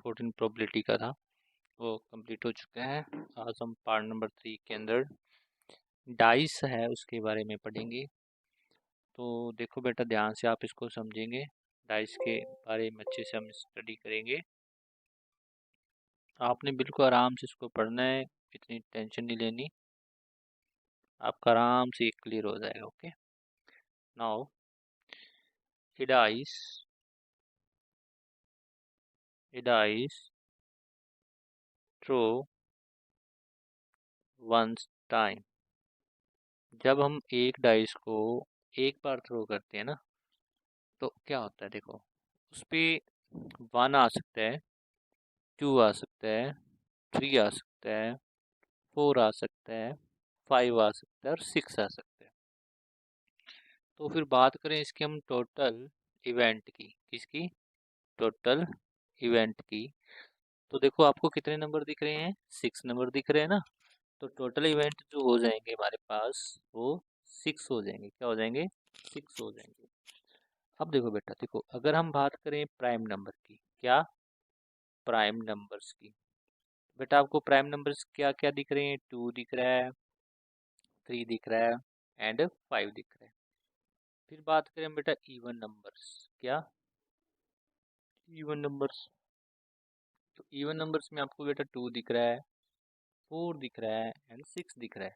14 probability का था वो कंप्लीट हो चुका है। आज हम पार्ट नंबर 3 के अंदर डाइस है उसके बारे में पढ़ेंगे। तो देखो बेटा, ध्यान से आप इसको समझेंगे। डाइस के बारे में अच्छे से हम स्टडी करेंगे। आपने बिल्कुल आराम से इसको पढ़ना है, इतनी टेंशन नहीं लेनी, आपका आराम से क्लियर हो जाएगा। Okay, now dice throw once time. जब हम एक डाइस को एक बार थ्रो करते हैं ना, तो क्या होता है, देखो उस पे 1 आ सकता है, 2 आ सकता है, 3 आ सकता है, 4 आ सकता है, 5 आ सकता है और 6 आ सकता है। तो फिर बात करें इसकी हम टोटल इवेंट की, किसकी? टोटल इवेंट की। तो देखो आपको कितने नंबर दिख रहे हैं? 6 नंबर दिख रहे हैं ना। तो टोटल इवेंट जो हो जाएंगे हमारे पास वो 6 हो जाएंगे। क्या हो जाएंगे? 6 हो जाएंगे। अब देखो बेटा, देखो अगर हम बात करें प्राइम नंबर की, क्या? प्राइम नंबर्स की। बेटा आपको प्राइम नंबर्स क्या क्या दिख रहे हैं? 2 दिख रहा है, 3 दिख रहा है एंड 5 दिख रहा है। फिर बात करें बेटा इवन नंबर्स, क्या? Even numbers. तो इवन नंबर्स में आपको बेटा 2 दिख रहा है, 4 दिख रहा है एंड 6 दिख रहा है।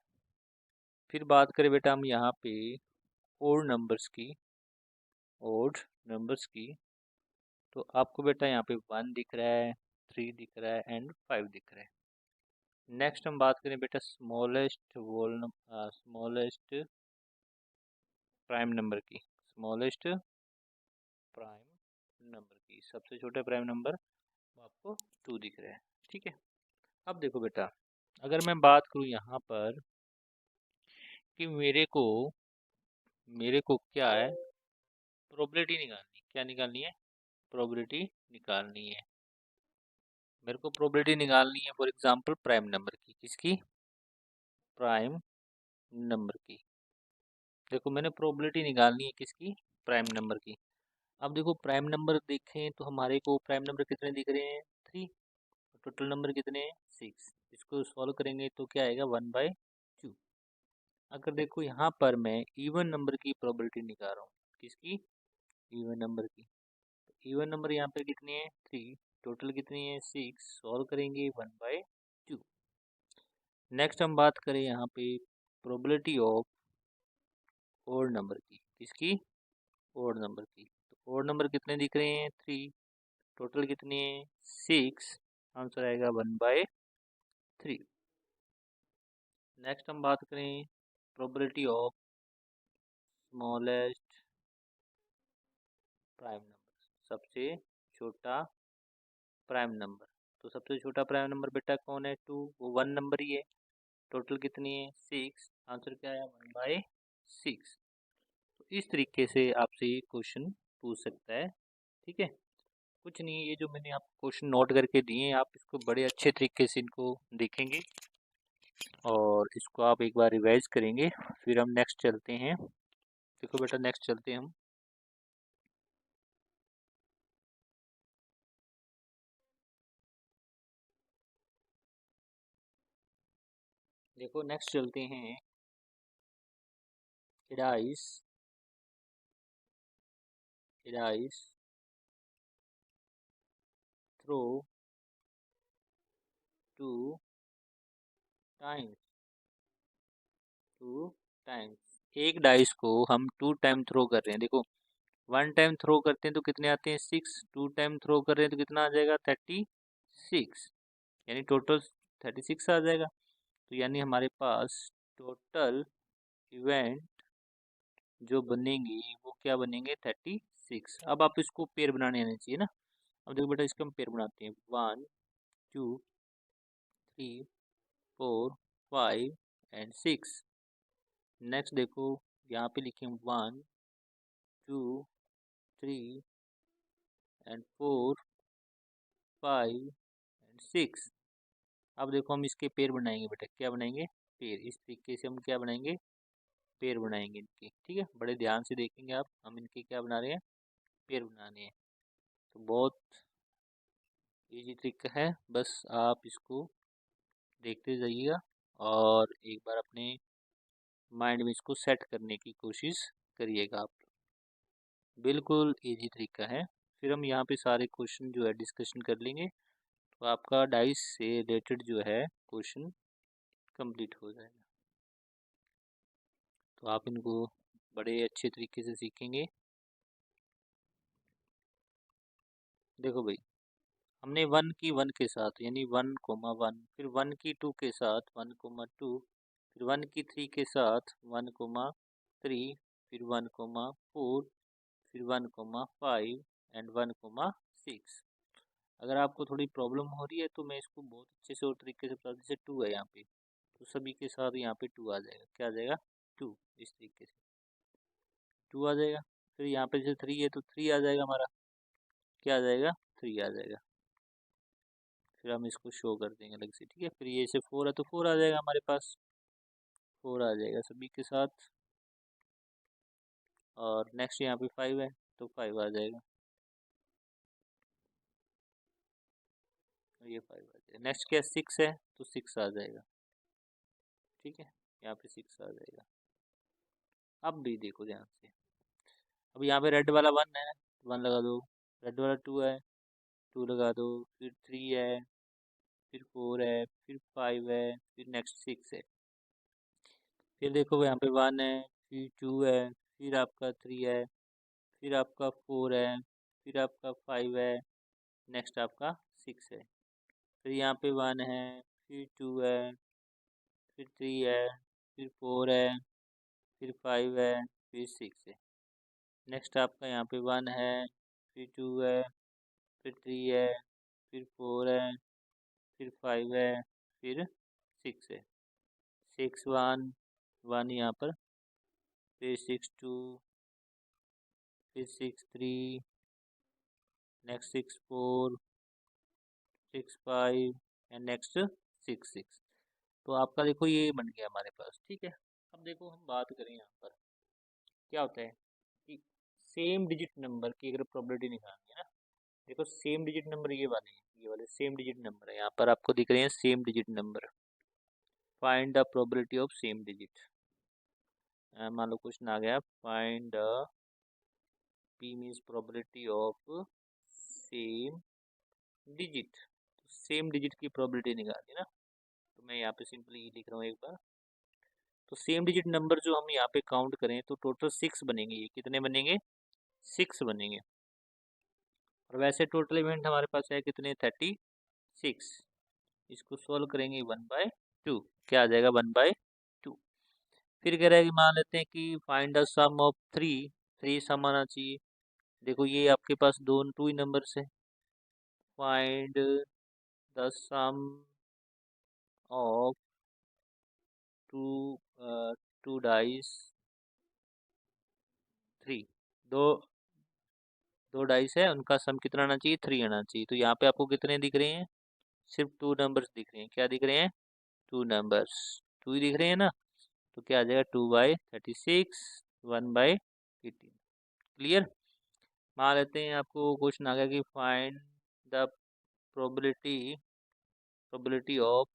फिर बात करें बेटा हम यहाँ पे ओड नंबर्स की, ओड नंबर्स की, तो आपको बेटा यहाँ पे 1 दिख रहा है, 3 दिख रहा है एंड 5 दिख रहा है। नेक्स्ट हम बात करें बेटा स्मॉलेस्ट प्राइम नंबर की, स्मॉलेस्ट प्राइम नंबर की, सबसे छोटा प्राइम नंबर आपको 2 दिख रहा है। ठीक है। अब देखो बेटा, अगर मैं बात करूँ यहाँ पर कि मेरे को क्या है, प्रोबेबिलिटी निकालनी। क्या निकालनी है? प्रोबेबिलिटी निकालनी है। मेरे को प्रोबेबिलिटी निकालनी है फॉर एग्जांपल प्राइम नंबर की। किसकी? प्राइम नंबर की। देखो मैंने प्रोबेबिलिटी निकालनी है किसकी? प्राइम नंबर की। अब देखो प्राइम नंबर देखें तो हमारे को प्राइम नंबर कितने दिख रहे हैं? 3। टोटल नंबर कितने हैं? 6। इसको सॉल्व करेंगे तो क्या आएगा? 1/2। अगर देखो यहाँ पर मैं इवन नंबर की प्रोबेबिलिटी निकाल रहा हूँ। किसकी? इवन नंबर की। तो इवन नंबर यहाँ पे कितने हैं? 3। टोटल कितनी है? 6। सॉल्व करेंगे 1/2। नेक्स्ट हम बात करें यहाँ पे प्रोबेबिलिटी ऑफ ओड नंबर की। किसकी? ओड नंबर की। तो ओड नंबर कितने दिख रहे हैं? 3। टोटल कितनी है? 6। आंसर आएगा 1/3। नेक्स्ट हम बात करें probability of smallest prime number, सबसे छोटा प्राइम नंबर। तो सबसे छोटा प्राइम नंबर बेटा कौन है? 2। वो 1 नंबर ही है। टोटल कितनी है? 6। आंसर क्या है? 1/6। तो इस तरीके से आपसे ये क्वेश्चन पूछ सकता है। ठीक है। कुछ नहीं, ये जो मैंने आपको क्वेश्चन नोट करके दिए हैं, आप इसको बड़े अच्छे तरीके से इनको देखेंगे और इसको आप एक बार रिवाइज करेंगे। फिर हम नेक्स्ट चलते हैं। देखो बेटा, नेक्स्ट चलते हैं हम। देखो नेक्स्ट चलते हैं। इडाइस इडाइस थ्रो 2 टाइम्स, 2 टाइम्स। एक डाइस को हम 2 टाइम थ्रो कर रहे हैं। देखो 1 टाइम थ्रो करते हैं तो कितने आते हैं? 6। 2 टाइम थ्रो कर रहे हैं तो कितना आ जाएगा? 36। यानी टोटल 36 आ जाएगा। तो यानी हमारे पास टोटल इवेंट जो बनेंगे वो क्या बनेंगे? 36। अब आप इसको पेयर बनाने आने चाहिए ना। अब देखो बेटा, इसको हम पेयर बनाते हैं। 1 2 3 4 5 एंड 6। नेक्स्ट देखो, यहाँ पे लिखे 1 2 3 एंड 4 5 एंड 6। अब देखो हम इसके पेयर बनाएंगे बेटा। क्या बनाएंगे? पेयर। इस तरीके से हम क्या बनाएंगे? पेयर बनाएंगे इनके। ठीक है, बड़े ध्यान से देखेंगे आप। हम इनके क्या बना रहे हैं? पेयर बनाने हैं। तो बहुत इजी ट्रिक है, बस आप इसको देखते जाइएगा और एक बार अपने माइंड में इसको सेट करने की कोशिश करिएगा आप। बिल्कुल इजी तरीका है। फिर हम यहाँ पे सारे क्वेश्चन जो है डिस्कशन कर लेंगे, तो आपका डाइस से रिलेटेड जो है क्वेश्चन कंप्लीट हो जाएगा। तो आप इनको बड़े अच्छे तरीके से सीखेंगे। देखो भाई, हमने वन की वन के साथ यानी 1,1, फिर वन की टू के साथ 1,2, फिर वन की थ्री के साथ 1,3, फिर 1,4, फिर 1,5 एंड 1,6। अगर आपको थोड़ी प्रॉब्लम हो रही है तो मैं इसको बहुत अच्छे से और तरीके से बता दूं। जैसे टू है यहाँ पे, तो सभी के साथ यहाँ पे टू आ जाएगा। क्या आ जाएगा? टू। इस तरीके से टू आ जाएगा। फिर यहाँ पे जैसे थ्री है तो थ्री आ जाएगा हमारा। क्या आ जाएगा? थ्री आ जाएगा। फिर हम इसको शो कर देंगे अलग से, ठीक है। फिर ये से फोर है तो फोर आ जाएगा हमारे पास। फोर आ जाएगा सभी के साथ। और नेक्स्ट यहाँ पे फाइव है तो फाइव आ जाएगा। और ये फाइव आ जाएगा। नेक्स्ट क्या, सिक्स है तो सिक्स आ जाएगा, ठीक है। यहाँ पे सिक्स आ जाएगा। अब भी देखो ध्यान से, अब यहाँ पे रेड वाला वन है, वन लगा दो। रेड वाला टू है, टू लगा दो। फिर थ्री है, फिर फोर है, फिर फाइव है, फिर नेक्स्ट सिक्स है। फिर देखो यहाँ पे वन है, फिर टू है, फिर आपका थ्री है, फिर आपका फोर है, फिर आपका फाइव है, नेक्स्ट आपका सिक्स है। फिर यहाँ पे वन है, फिर टू है, फिर थ्री है, फिर फोर है, फिर फाइव है, फिर सिक्स है। नेक्स्ट आपका यहाँ पे वन है, फिर टू है, फिर थ्री है, फिर फोर है, फिर फाइव है, फिर सिक्स है। सिक्स वन, वन यहाँ पर, फिर सिक्स टू, फिर six three, next six four, six five and next six six. तो आपका देखो ये बन गया हमारे पास, ठीक है। अब देखो हम बात करें यहाँ पर क्या होता है कि सेम डिजिट नंबर की अगर प्रोबेबिलिटी निकालनी है ना, देखो सेम डिजिट नंबर ये वाले हैं, ये वाले सेम डिजिट नंबर है। यहाँ पर आपको दिख रहे हैं same digit number. Find the probability of same digit. मान लो क्वेश्चन आ गया, find the P means probability of same digit. Same digit की प्रोबेबिलिटी निकालनी ना, तो मैं यहाँ पे सिंपली लिख रहा हूँ एक बार। तो सेम डिजिट नंबर जो हम यहाँ पे काउंट करें तो टोटल सिक्स बनेंगे। ये कितने बनेंगे? सिक्स बनेंगे। और वैसे टोटल इवेंट हमारे पास है कितने? 36। इसको सोल्व करेंगे 1/2। क्या आ जाएगा? 1/2। फिर कह रहा है कि मान लेते हैं कि find the sum of three. Three sum आना चाहिए। देखो ये आपके पास दो टू ही नंबर है। Find the sum of two two dice three. दो दो डाइस है, उनका सम कितना आना चाहिए? थ्री आना चाहिए। तो यहाँ पे आपको कितने दिख रहे हैं? सिर्फ टू नंबर्स दिख रहे हैं। क्या दिख रहे हैं? Two numbers. टू ही दिख रहे हैं ना, तो क्या आ जाएगा? 2/36, 1/18। क्लियर। मान लेते हैं आपको क्वेश्चन आ गया कि find the probability probability of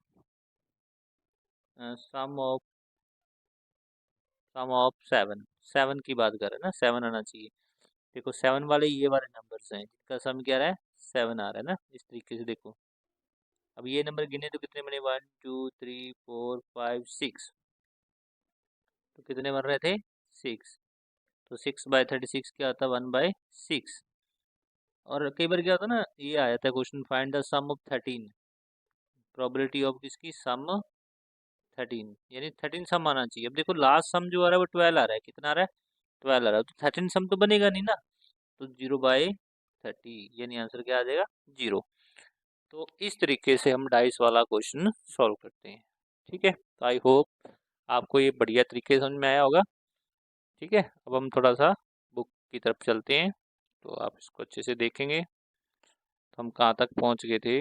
sum of seven. Seven की बात कर रहे हैं ना, सेवन आना चाहिए। देखो सेवन वाले ये वाले नंबर्स हैं जिनका सम क्या रहा है? सेवन आ रहा है ना, इस तरीके से देखो। अब ये नंबर गिने तो कितने बने? 1 2 3 4 5 6। तो कितने बन रहे थे? सिक्स। तो 6/36 क्या आता है? 1/6। और कई बार क्या होता है ना, ये आया था question, find the sum of 13। Probability of किसकी? सम 13, यानी 13 सम आना चाहिए। अब देखो लास्ट सम जो आ रहा है वो 12 आ रहा है। कितना आ रहा है? 12 आ रहा है। तो 13 सम तो बनेगा नहीं ना, तो 0/30, यानी आंसर क्या आ जाएगा? 0। तो इस तरीके से हम डाइस वाला क्वेश्चन सॉल्व करते हैं, ठीक है। तो आई होप आपको ये बढ़िया तरीके से समझ में आया होगा, ठीक है। अब हम थोड़ा सा बुक की तरफ चलते हैं, तो आप इसको अच्छे से देखेंगे। तो हम कहाँ तक पहुँच गए थे?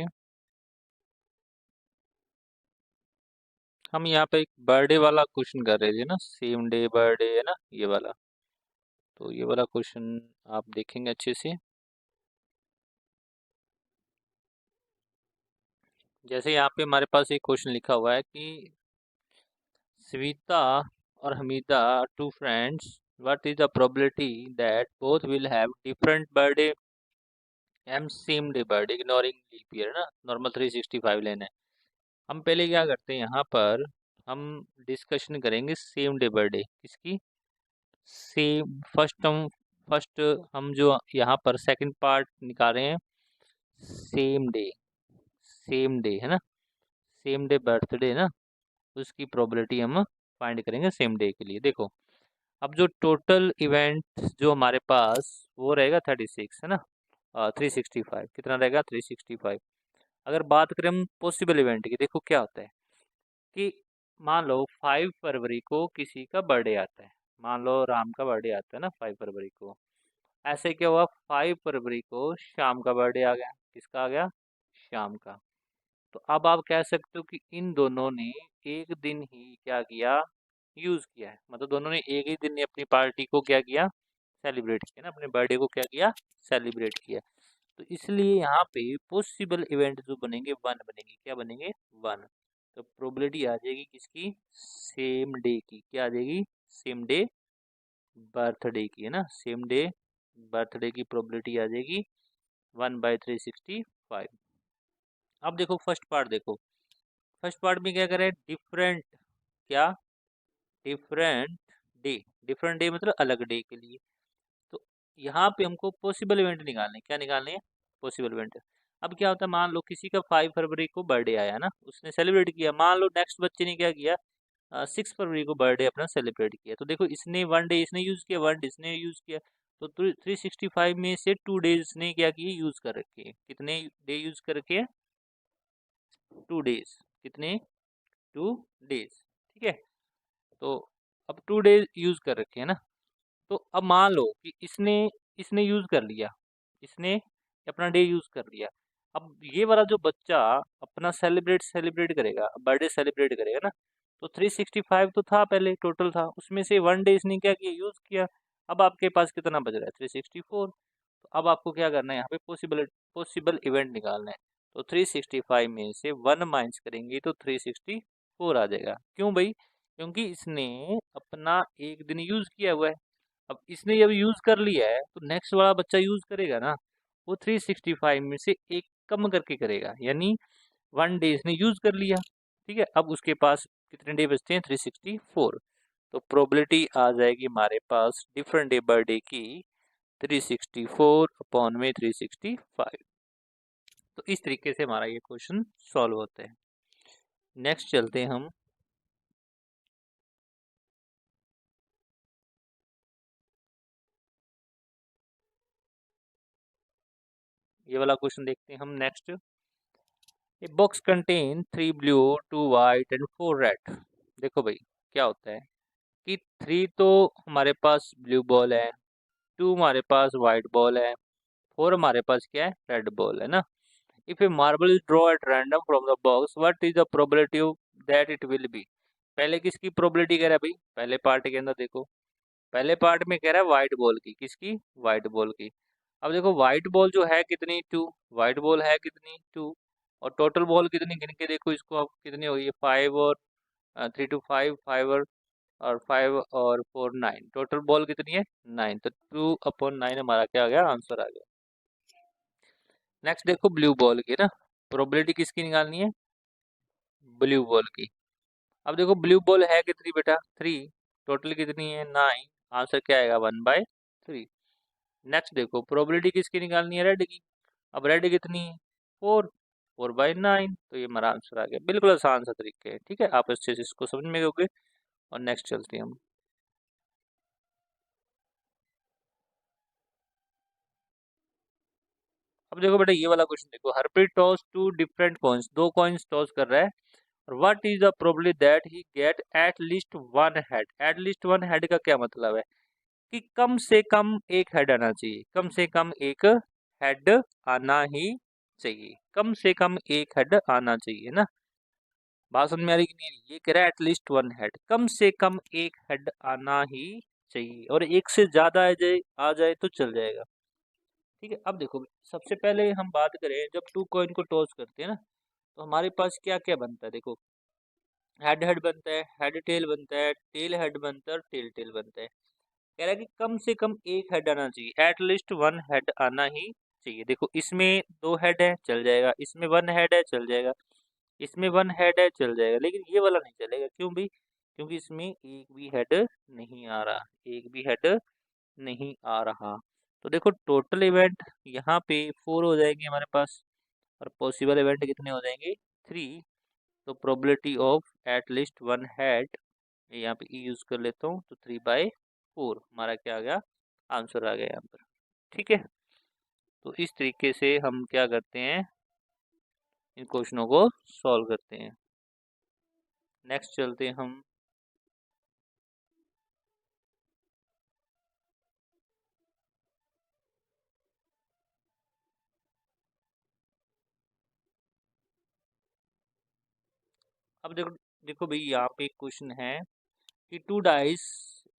हम यहाँ पे एक बर्थडे वाला क्वेश्चन कर रहे थे ना, सेम डे बर्थडे है ना, ये वाला। तो ये वाला क्वेश्चन आप देखेंगे अच्छे से। जैसे यहाँ पे हमारे पास एक क्वेश्चन लिखा हुआ है कि स्विता और Hamida two friends, what is the probability that both will have different birthday um same day birthday ignoring leap year ना, नॉर्मल 365 लेना है। हम पहले क्या करते हैं, यहाँ पर हम डिस्कशन करेंगे सेम डे बर्थडे किसकी, सेम फर्स्ट हम जो यहाँ पर सेकंड पार्ट निकाल रहे हैं, सेम डे, सेम डे है ना, सेम डे बर्थडे ना, उसकी प्रोबेबिलिटी हम फाइंड करेंगे सेम डे के लिए। देखो अब जो टोटल इवेंट जो हमारे पास वो रहेगा 36 है ना, 365 कितना रहेगा 365। अगर बात करें हम पॉसिबल इवेंट की, देखो क्या होता है कि मान लो 5 फरवरी को किसी का बर्थडे आता है, मान लो राम का बर्थडे आता है ना 5 फरवरी को, ऐसे क्या हुआ 5 फरवरी को शाम का बर्थडे आ गया, किसका आ गया, शाम का। तो अब आप कह सकते हो कि इन दोनों ने एक दिन ही क्या किया, यूज किया है, मतलब दोनों ने एक ही दिन ने अपनी पार्टी को क्या किया, सेलिब्रेट किया ना, अपने बर्थडे को क्या किया, सेलिब्रेट किया। तो इसलिए यहाँ पे पॉसिबल इवेंट जो बनेंगे वन बनेंगे, क्या बनेंगे, वन। तो प्रोबेबिलिटी आ जाएगी किसकी, सेम डे की, क्या आ जाएगी, सेम डे बर्थडे की है ना, सेम डे बर्थडे की प्रोबेबिलिटी आ जाएगी 1/365। अब देखो फर्स्ट पार्ट, देखो फर्स्ट पार्ट में क्या करें, डिफरेंट, क्या, डिफरेंट डे, डिफरेंट डे मतलब अलग डे के लिए। तो यहाँ पे हमको पॉसिबल इवेंट निकालने, क्या निकालने हैं, पॉसिबल इवेंट। अब क्या होता है, मान लो किसी का 5 फरवरी को बर्थडे आया ना, उसने सेलिब्रेट किया, मान लो नेक्स्ट बच्चे ने क्या किया, 6 फरवरी को बर्थडे अपना सेलिब्रेट किया, तो देखो इसने वन डे इसने यूज किया, वन डे इसने यूज किया, तो 365 में से 2 डेज इसने क्या किए, यूज कर रखे हैं, कितने डे यूज कर रखे हैं, 2 डेज, कितने, 2 डेज, ठीक है। तो अब 2 डेज यूज कर रखे हैं ना, तो अब मान लो कि इसने इसने यूज कर लिया, इसने अपना डे यूज कर लिया। अब ये वाला जो बच्चा अपना सेलिब्रेट सेलिब्रेट करेगा, बर्थडे सेलिब्रेट करेगा ना, तो 365 तो था पहले टोटल था, उसमें से वन डे इसने क्या किया, यूज किया। अब आपके पास कितना बच रहा है, 364। तो अब आपको क्या करना है, यहाँ पे पॉसिबल पॉसिबल इवेंट निकालना है। तो 365 में से वन माइनस करेंगे तो 364 आ जाएगा। क्यों भाई, क्योंकि इसने अपना एक दिन यूज किया हुआ है। अब इसने जब यूज कर लिया है तो नेक्स्ट वाला बच्चा यूज करेगा ना, वो 365 में से एक कम करके करेगा, यानी वन डे इसने यूज कर लिया, ठीक है। अब उसके पास कितने डे बचते हैं, 364। तो प्रोबेबिलिटी आ जाएगी हमारे पास डिफरेंट डे बर्थडे की 364 अपॉन में 365। तो इस तरीके से हमारा ये क्वेश्चन सॉल्व होता है। नेक्स्ट चलते हैं हम, ये वाला क्वेश्चन देखते हैं हम next. A box contain 3 blue, 2 white and 4 red. देखो भाई क्या होता है कि 3 तो हमारे पास ब्लू बॉल है, 2 हमारे पास वाइट बॉल है, 4 हमारे पास क्या है, रेड बॉल है ना। If A marble is draw at random from the box, what is the probability that it will be. पहले किसकी प्रोबेबिलिटी कह रहा है भाई, पहले पार्ट के अंदर देखो, पहले पार्ट में कह रहा है व्हाइट बॉल की, किसकी, व्हाइट बॉल की। अब देखो व्हाइट बॉल जो है कितनी, 2, व्हाइट बॉल है कितनी, 2, और टोटल बॉल कितनी गिन के देखो इसको, अब कितनी हो गई है, 5 और 3 to 5, 5 और 5 और 4 9, टोटल बॉल कितनी है, 9। तो 2/9 हमारा क्या आ गया, आंसर आ गया। नेक्स्ट देखो ब्लू बॉल की ना, प्रोबेबिलिटी किसकी निकालनी है, ब्लू बॉल की। अब देखो ब्लू बॉल है कितनी बेटा, 3, टोटल कितनी है, 9, आंसर क्या आएगा, 1/3। नेक्स्ट देखो प्रोबेबिलिटी किसकी निकालनी है, रेड की। अब रेड कितनी है, 4, 4/9, तो ये हमारा आंसर आ गया। बिल्कुल आसान सा तरीके है, ठीक है, आप अच्छे से इसको समझ में गए। और नेक्स्ट चलते हैं हम। अब देखो बेटा ये वाला क्वेश्चन देखो, Harpreet toss 2 different coins, 2 coins toss कर रहा है, और what is the probability that he get at least one head. At least one head का क्या मतलब है कि कम से कम एक हेड आना चाहिए, कम से कम एक हेड आना ही चाहिए, कम से कम एक हेड आना चाहिए ना। बात समझ में आ रही कि नहीं आ रही? ये कह रहा है एटलीस्ट वन हेड, कम से कम एक हेड आना ही चाहिए, और एक से ज्यादा आ जाए तो चल जाएगा, ठीक है। अब देखो सबसे पहले हम बात करें, जब 2 कॉइन को टॉस करते हैं ना, तो हमारे पास क्या क्या बनता है देखो, हेड हेड बनता है, हेड टेल बनता है, टेल हेड बनता है और टेल टेल बनता है। कह रहा है कि कम से कम एक हेड आना चाहिए, एटलीस्ट वन हेड आना ही चाहिए। देखो इसमें दो हेड है चल जाएगा, इसमें वन हेड है चल जाएगा, इसमें वन हेड है चल जाएगा, लेकिन ये वाला नहीं चलेगा। क्यों भाई? क्योंकि इसमें एक भी हेड नहीं आ रहा, एक भी हेड नहीं आ रहा। तो देखो टोटल इवेंट यहाँ पे 4 हो जाएंगे हमारे पास, और पॉसिबल इवेंट कितने हो जाएंगे? 3। तो probability of eight least one head, यहाँ पे ई यूज कर लेता हूँ, तो 3/4 हमारा क्या आ गया? आंसर आ गया यहाँ पर। ठीक है, तो इस तरीके से हम क्या करते हैं, इन क्वेश्चनों को सॉल्व करते हैं। नेक्स्ट चलते हैं हम। अब देखो, देखो भाई यहाँ पे एक क्वेश्चन है कि टू डाइस,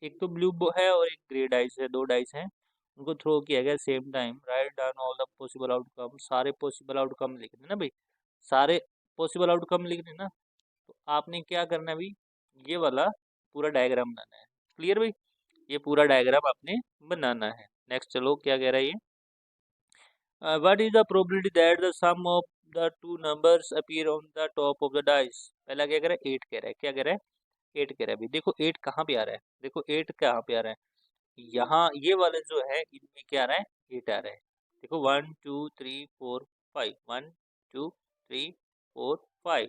एक तो ब्लू है और एक ग्रे डाइस है, दो डाइस हैं, उनको थ्रो किया गया same time, write down all the possible outcome, सारे पॉसिबल आउटकम लिखने ना भाई, सारे पॉसिबल आउटकम लिखने ना। तो आपने क्या करना है भाई, ये वाला पूरा डायग्राम बनाना है। क्लियर भाई? ये पूरा डायग्राम आपने बनाना है। नेक्स्ट चलो, क्या कह रहा है ये, what is the probability that the sum of the two numbers appear on the top of the dice. पहला क्या कह रहा है? 8 कह रहा है। क्या कह रहा है? 8 कह रहा है भाई। देखो 8 कहाँ पे आ रहा है, देखो 8 कहाँ पे आ रहा है, यहाँ ये वाले जो है इनमें क्या आ रहा है? 8 आ रहा है। देखो 1 2 3 4 5, 1 2 3 4 5।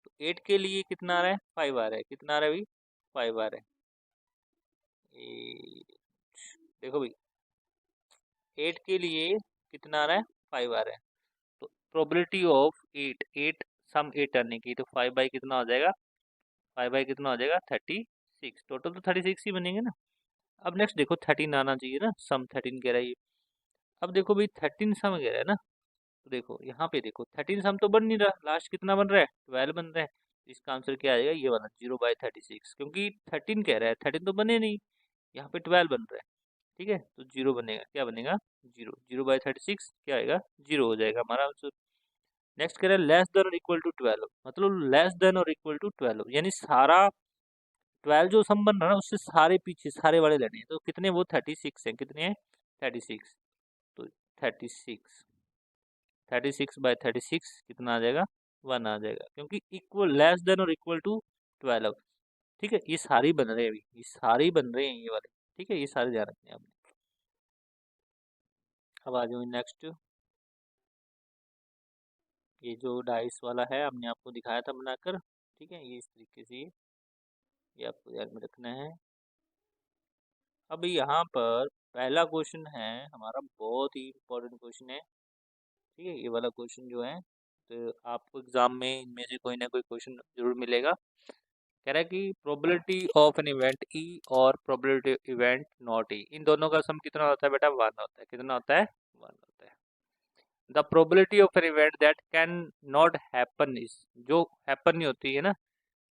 तो 8 के लिए कितना आ रहा है? 5 आ रहा है। कितना आ रहा है भाई? 5 आ रहा है। देखो भाई 8 के लिए कितना आ रहा है? 5 आ रहा है। तो प्रोबेबिलिटी ऑफ 8, 8 सम 8 आने की, तो 5 बाई कितना हो जाएगा? 5 बाई कितना हो जाएगा? 36। टोटल तो 36 ही बनेंगे ना। अब नेक्स्ट देखो 13 आना चाहिए ना, सम 13 कह रहा है ये। अब देखो भाई 13 सम कह रहा है ना, तो देखो यहाँ पे देखो 13 सम तो बन नहीं रहा, लास्ट कितना बन रहा है? 12 बन रहा है। इसका आंसर क्या आएगा? ये वाला 0/36, क्योंकि 13 कह रहा है, 13 तो बने नहीं, यहाँ पे 12 बन रहा है। ठीक है, तो जीरो बनेगा, क्या बनेगा? जीरो। 0/36 क्या आएगा? जीरो हो जाएगा हमारा आंसर। नेक्स्ट कह रहा है लेस देन और इक्वल टू 12, मतलब लेस देन और इक्वल टू 12, यानी सारा 12 जो सम बन रहा है ना, उससे सारे पीछे सारे वाले लेने हैं। तो कितने? वो 36 हैं। कितने हैं? 36। तो 36, 36/36 कितना आ जाएगा? 1 आ जाएगा, क्योंकि इक्वल, लेस देन और इक्वल टू 12। ठीक है, ये सारे बन रहे हैं अभी, ये सारे बन रहे हैं ये वाले। ठीक है, ये सारे ध्यान रखने हैं आपने। अब आ जाओ नेक्स्ट। ये जो डाइस वाला है हमने आपको दिखाया था बनाकर, ठीक है, ये इस तरीके से ये आपको ध्यान में रखना है। अब यहाँ पर पहला क्वेश्चन है हमारा, बहुत ही इम्पोर्टेंट क्वेश्चन है। ठीक है, ये वाला क्वेश्चन जो है, तो आपको एग्जाम में इनमें से कोई ना कोई क्वेश्चन जरूर मिलेगा। कह रहा है कि probability of an event E और प्रोबेबिलिटी इवेंट नॉट ई, इन दोनों का सम कितना होता है बेटा? 1 होता है। कितना होता है? 1 होता है। The probability of an event that can not happen is, जो हैपन नहीं होती है ना,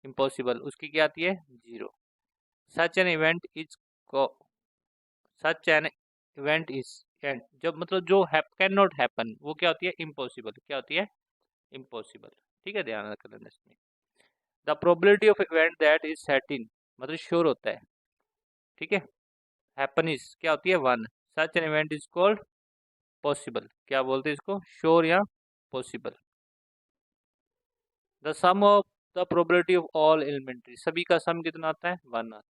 इम्पॉसिबल, उसकी क्या आती है? 0। सच an event is, such an event is, and जब मतलब जो कैन नॉट हैपन, वो क्या होती है? इम्पॉसिबल। क्या होती है? इम्पॉसिबल। ठीक है, ध्यान रख लेना इसमें। The probability of event that is certain, मतलब श्योर होता है। ठीक है, हैपन इज क्या होती है? 1। Such an event is called possible, क्या बोलते हैं इसको? श्योर या possible. The sum of the probability of all elementary, सभी का सम कितना आता है? 1 आता है।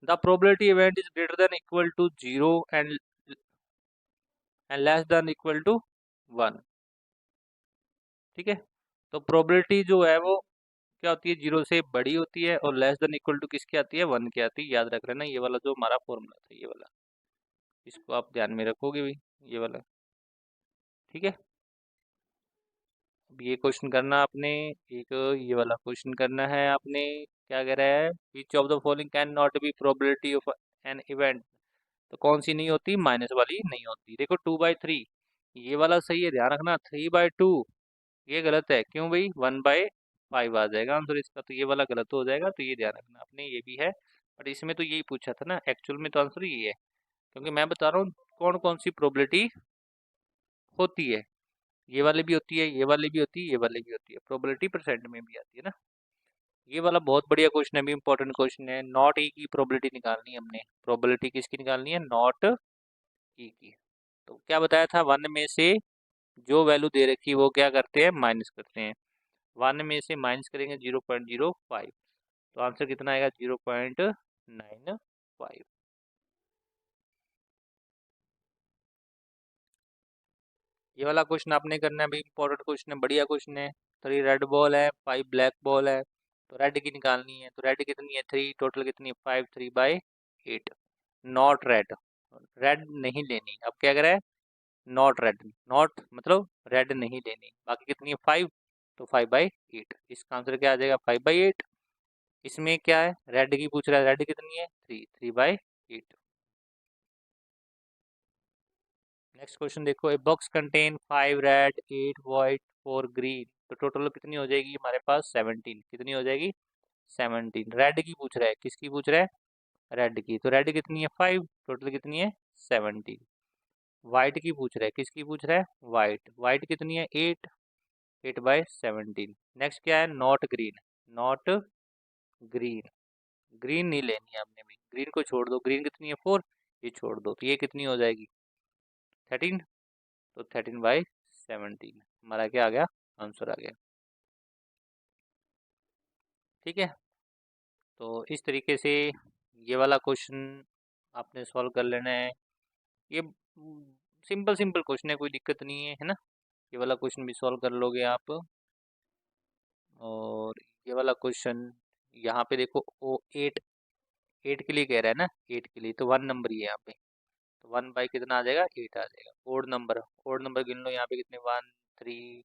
The probability event is greater than equal to 0 and less than equal to 1। ठीक है, तो प्रोबेबिलिटी जो है वो क्या होती है? 0 से बड़ी होती है, और लेस देन इक्वल टू किसकी आती है? 1 की आती है। याद रख लेना, ये वाला जो हमारा फॉर्मूला था, ये वाला, इसको आप ध्यान में रखोगे भी, ये वाला। ठीक है, अब ये क्वेश्चन करना आपने, एक ये वाला क्वेश्चन करना है आपने। क्या कह रहा है? Which of the following can not be probability of an event, तो कौन सी नहीं होती? माइनस वाली नहीं होती। देखो 2/3 ये वाला सही है, ध्यान रखना। 3/2 ये गलत है। क्यों भाई? 1/5 आ जाएगा आंसर इसका, तो ये वाला गलत हो जाएगा, तो ये ध्यान रखना आपने, ये भी है। बट इसमें तो यही पूछा था ना, एक्चुअल में तो आंसर ये है, क्योंकि मैं बता रहा हूँ कौन कौन सी प्रोबेबिलिटी होती है। ये वाली भी होती है, ये वाली भी होती है, ये वाली भी होती है, प्रोबेबिलिटी परसेंट में भी आती है ना। ये वाला बहुत बढ़िया क्वेश्चन है, भी इंपॉर्टेंट क्वेश्चन है। नॉट ई की प्रोबेबिलिटी निकालनी है हमने, प्रोबेबिलिटी किसकी निकालनी है, नॉट ई की। तो क्या बताया था, वन में से जो वैल्यू दे रखी है वो क्या करते हैं, माइनस करते हैं। वन में से माइनस करेंगे 0.05, तो आंसर कितना आएगा, 0.95। ये वाला क्वेश्चन आपने करना है भाई, इंपॉर्टेंट क्वेश्चन है, बढ़िया क्वेश्चन है। 3 रेड बॉल है, 5 ब्लैक बॉल है, तो रेड की निकालनी है। तो रेड कितनी है, 3, टोटल कितनी है 5, 3/8। नॉट रेड, रेड नहीं लेनी। अब क्या करें, नॉट रेड, नॉट मतलब रेड नहीं लेनी, बाकी कितनी है 5, तो 5/8। इसका आंसर क्या आ जाएगा, 5/8। इसमें क्या है, रेड की पूछ रहा है, रेड कितनी है 3, 3/8। नेक्स्ट क्वेश्चन देखो, a box contain 5 red, 8 white, 4 green, तो टोटल कितनी हो जाएगी हमारे पास, 17। कितनी हो जाएगी, 17। रेड की पूछ रहा है, किसकी पूछ रहा है, रेड की, तो रेड कितनी है 5, टोटल कितनी है 17। वाइट की पूछ रहा है, किसकी पूछ रहा है, वाइट, वाइट कितनी है 8, 8/17। नेक्स्ट क्या है, not green, not green, green नहीं लेनी है हमने भी, ग्रीन को छोड़ दो, ग्रीन कितनी है 4, ये छोड़ दो, तो ये कितनी हो जाएगी 13, तो 13/17 हमारा क्या आ गया, आंसर आ गया। ठीक है, तो इस तरीके से ये वाला क्वेश्चन आपने सॉल्व कर लेना है। ये सिंपल सिंपल क्वेश्चन है, कोई दिक्कत नहीं है ना। ये वाला क्वेश्चन भी सॉल्व कर लोगे आप। और ये वाला क्वेश्चन यहाँ पे देखो, ओ 8, 8 के लिए कह रहा है ना, 8 के लिए तो 1 नंबर ही है यहाँ पे, तो 1 बाई कितना आ जाएगा, 8 आ जाएगा। ओड नंबर, ओड नंबर गिन लो यहाँ पे कितने, 1, 3,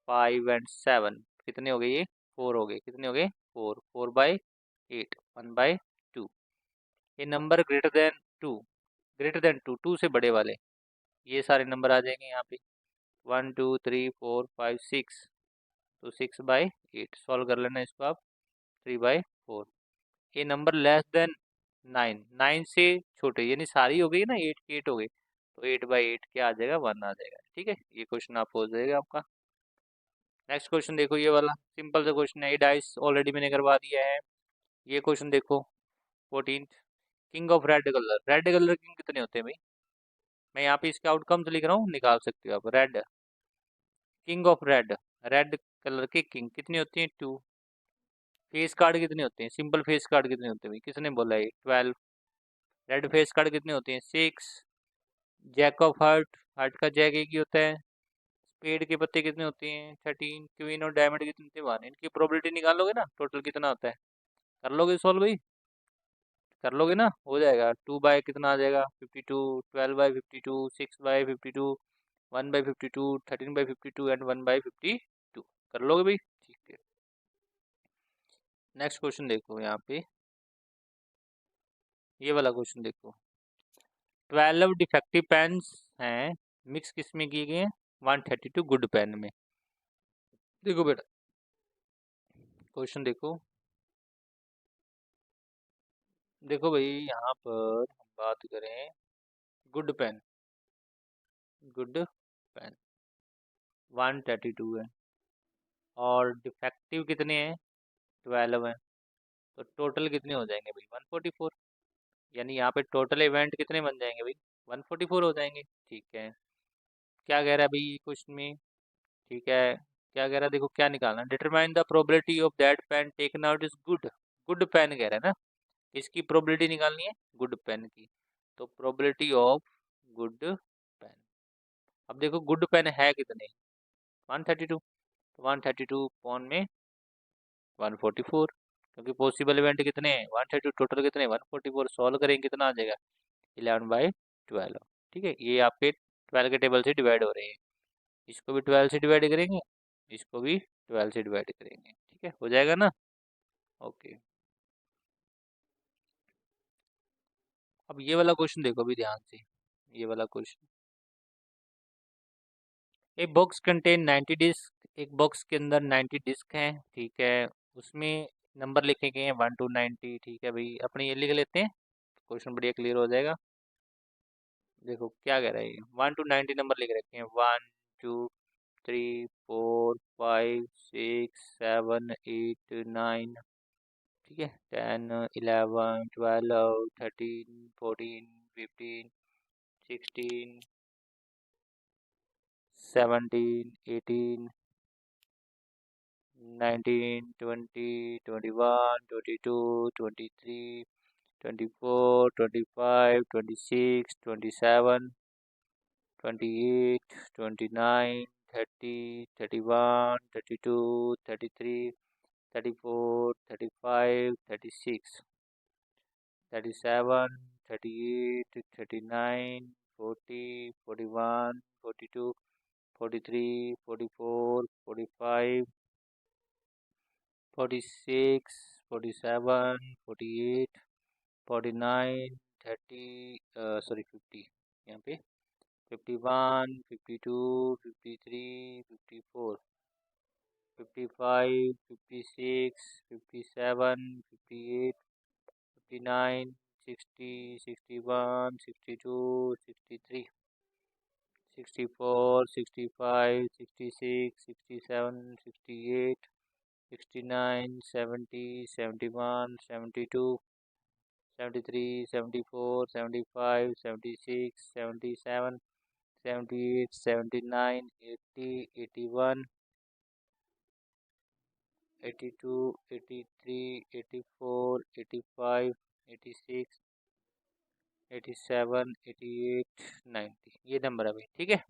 5 एंड 7, कितने हो गए ये, 4 हो गए, कितने हो गए 4, 4/8, 1/2। ये number greater than 2, greater than 2, 2 से बड़े वाले, ये सारे नंबर आ जाएंगे यहाँ पे, 1 2 3 4 5 6, तो 6/8 सॉल्व कर लेना इसको आप, 3/4। ये नंबर लेस देन 9, 9 से छोटे, यानी सारी हो गई ना, 8 की 8 हो गई, तो 8/8 क्या आ जाएगा, 1 आ जाएगा। ठीक है, ये क्वेश्चन आप हो जाएगा आपका। नेक्स्ट क्वेश्चन देखो, ये वाला सिंपल सा क्वेश्चन है, ये डाइस ऑलरेडी मैंने करवा दिया है। ये क्वेश्चन देखो, 14, king of red colour, red colour king कितने होते हैं भाई, मैं यहाँ पे इसके आउटकम्स लिख रहा हूँ, निकाल सकते हो आप। Red, king of red, red colour के किंग कितनी होती हैं, 2। फेस कार्ड कितने होते हैं, सिंपल फेस कार्ड कितने होते हैं भाई, किसने बोला है, 12। रेड फेस कार्ड कितने होते हैं, 6। जैक ऑफ हार्ट, हार्ट का जैक एक ही होता है। स्पेड के पत्ते कितने होते हैं, 13। क्वीन और डायमंड कितने होते हैं, 1। इनकी प्रोबेबिलिटी निकालोगे ना, टोटल कितना होता है, कर लोगे सॉल्व भाई, कर लोगे ना, हो जाएगा। 2 बाय कितना आ जाएगा, 52, 12/52, 6/52, 1/52, 13/52 एंड 1/52, कर लोगे भाई, ठीक है। नेक्स्ट क्वेश्चन देखो यहाँ पे, ये वाला क्वेश्चन देखो, 12 डिफेक्टिव पेन्स हैं, मिक्स किस में किए गए हैं, 132 गुड पेन में। देखो बेटा, क्वेश्चन देखो, देखो भाई यहाँ पर हम बात करें, गुड पेन, गुड पेन 132 है, और डिफेक्टिव कितने हैं, 12 है, तो टोटल कितने हो जाएंगे भाई, 144। यानी यहाँ पे टोटल इवेंट कितने बन जाएंगे भाई, 144 हो जाएंगे। ठीक है, क्या कह रहा है भाई क्वेश्चन में, ठीक है, क्या कह रहा है, देखो क्या निकालना है, determine the probability of that pen taken out is good, good pen कह रहा है ना, इसकी प्रोबेबिलिटी निकालनी है, गुड पेन की। तो प्रोबेबिलिटी ऑफ गुड पेन, अब देखो गुड पेन है कितने, 132, 132 पॉन में 144, क्योंकि पॉसिबल इवेंट कितने हैं 132, टोटल कितने 144, सॉल्व करेंगे कितना आ जाएगा, 11/12। ठीक है, ये आपके 12 के टेबल से डिवाइड हो रहे हैं, इसको भी 12 से डिवाइड करेंगे, इसको भी 12 से डिवाइड करेंगे, ठीक है, हो जाएगा ना। ओके, अब ये वाला क्वेश्चन देखो अभी ध्यान से, ये वाला क्वेश्चन, एक बॉक्स कंटेन 90 डिस्क, एक बॉक्स के अंदर 90 डिस्क हैं, ठीक है, उसमें नंबर लिखे गए हैं 1 to 90, ठीक है भाई, अपने ये लिख लेते हैं, क्वेश्चन बढ़िया क्लियर हो जाएगा। देखो क्या कह रहा है, 1 to 90 नंबर लिख रखे हैं, 1 2 3 4 5 6 7 8 9, ठीक है, 10 11 12 13 14 15 16 17 18 19 20 21 22 23 24 25 26 27 28 29 30 31 32 33 34 35 36 37 38 39 40 41 42 43 44 45 46 47 48 49 30 सॉरी 50, यहाँ पे 51 52 53 54 55 56 57 58 59 60 61 62 63 64 65 66 67 68 69 70 71 72 73 74 75 76 77 78 79 80 81 82 83 84 85 86 87 88 90, ये नंबर है भाई, ठीक है।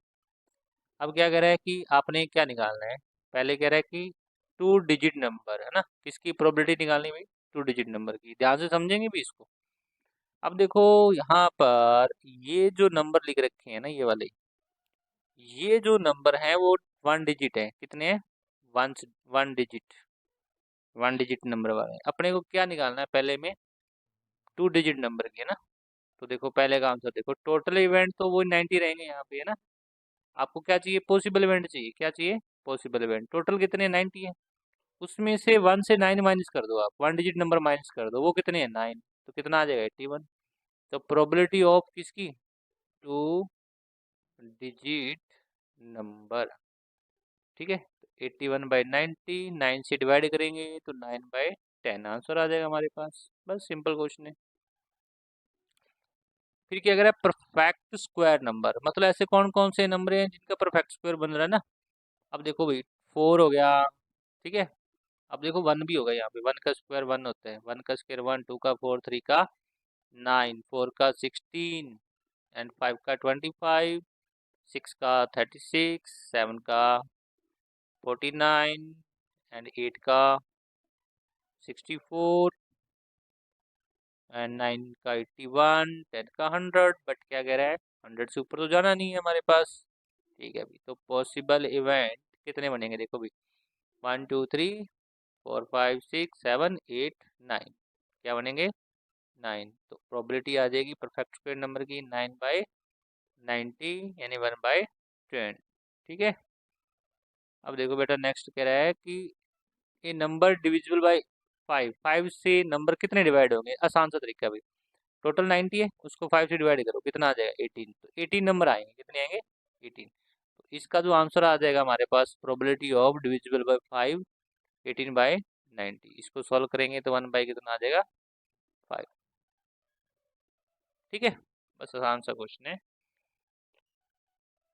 अब क्या कह रहा है कि आपने क्या निकालना है, पहले कह रहा है कि टू डिजिट नंबर है ना, किसकी प्रोबेबिलिटी निकालनी है भाई, टू डिजिट नंबर की, ध्यान से समझेंगे भी इसको। अब देखो यहाँ पर ये जो नंबर लिख रखे हैं ना, ये वाले, ये जो नंबर है वो वन डिजिट है, कितने हैं, one, one digit, one digit number वाले। अपने को क्या निकालना है पहले में, टू डिजिट नंबर की, है ना। तो देखो पहले का आंसर देखो, टोटल इवेंट तो वो 90 रहेंगे यहाँ पे, है ना। आपको क्या चाहिए, पॉसिबल इवेंट चाहिए, क्या चाहिए, पॉसिबल इवेंट। टोटल कितने, 90 है, उसमें से 1 से 9 माइनस कर दो, आप वन डिजिट नंबर माइनस कर दो, वो कितने हैं, 9, तो कितना आ जाएगा, 81। तो प्रोबेबिलिटी ऑफ किसकी, टू डिजिट नंबर, ठीक है। 81/90, 9 से डिवाइड करेंगे तो 9/10 आंसर आ जाएगा हमारे पास, बस सिंपल क्वेश्चन है। फिर क्या करें, परफेक्ट स्क्वायर नंबर, मतलब ऐसे कौन कौन से नंबर हैं जिनका परफेक्ट स्क्वायर बन रहा है ना। अब देखो भाई, 4 हो गया, ठीक है। अब देखो 1 भी होगा, यहाँ पे 1 का स्क्वायर 1 होता है, 1 का स्क्वायर 1, 2 का 4, 3 का 9, 4 का 16 एंड 5 का 25, 6 का 36, 7 का 49 एंड 8 का 64 एंड 9 का 81, 10 का 100, बट क्या कह रहा है, 100 से ऊपर तो जाना नहीं है हमारे पास, ठीक है अभी। तो पॉसिबल इवेंट कितने बनेंगे, देखो भाई, 1 2 3 4 5 6 7 8 9, क्या बनेंगे, 9। तो प्रोबेबिलिटी आ जाएगी परफेक्ट स्क्वायर नंबर की 9/90, यानी 1/10, ठीक है। अब देखो बेटा, नेक्स्ट कह रहा है कि ये नंबर डिविजिबल बाय 5, 5 से नंबर कितने डिवाइड होंगे, आसान सा तरीका भाई, टोटल 90 है, उसको 5 से डिवाइड करो, कितना आ जाएगा, 18, तो 18 नंबर आएंगे, कितने आएंगे, 18। तो इसका जो आंसर आ जाएगा हमारे पास, प्रोबेबिलिटी ऑफ डिविजिबल बाय 5, 18/90, इसको सॉल्व करेंगे तो 1 बाई कितना आ जाएगा, 5, ठीक है। बस आसान सा क्वेश्चन है।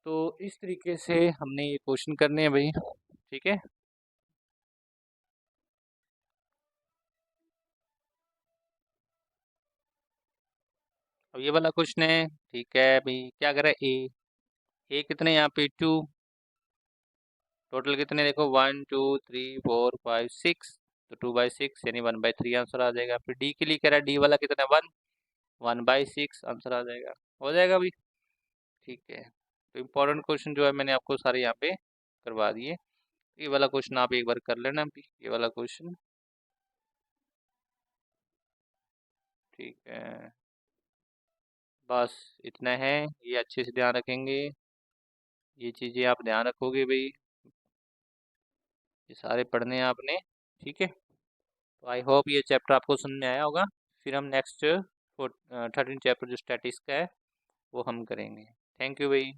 तो इस तरीके से हमने ये क्वेश्चन करने हैं भाई, ठीक है। अब ये वाला क्वेश्चन है, ठीक है भाई, क्या कर रहा है, ए कितने यहाँ पे 2, टोटल कितने देखो 1 2 3 4 5 6, तो 2/6 यानी 1/3 आंसर आ जाएगा। फिर डी के लिए कह रहा है, डी वाला कितना है 1, 1/6 आंसर आ जाएगा, हो जाएगा भाई, ठीक है। तो इम्पोर्टेंट क्वेश्चन जो है मैंने आपको सारे यहाँ पे करवा दिए। ये वाला क्वेश्चन आप एक बार कर लेना अभी, ये वाला क्वेश्चन, ठीक है। बस इतना है, ये अच्छे से ध्यान रखेंगे, ये चीज़ें आप ध्यान रखोगे भाई, ये सारे पढ़ने हैं आपने, ठीक है। तो आई होप ये चैप्टर आपको समझ में आया होगा। फिर हम नेक्स्ट 13 चैप्टर जो स्टैटिक्स का है वो हम करेंगे। थैंक यू भाई।